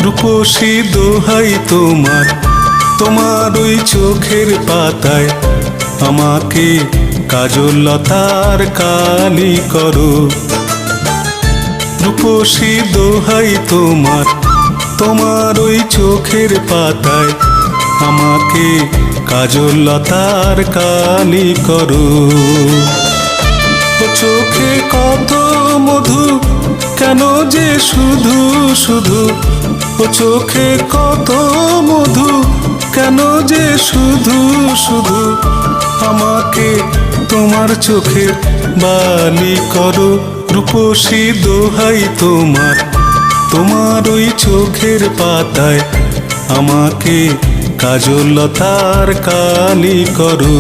রূপসী দোহাই তোমার, তোমার ওই চোখের পাতায় আমাকে কাজল লতার কালি করো। রূপসী দোহাই তোমার, তোমার ওই চোখের পাতায় আমাকে কাজল লতার কালি করো। ও চোখে কত মধু, কেন যে শুধু শুধু, ও চোখে কত মধু, কেন যে শুধু শুধু আমাকে তোমার চোখের বালি করো। রূপসী দোহাই তোমার, তোমার ওই চোখের পাতায় আমাকে কাজল লতার কালি করো।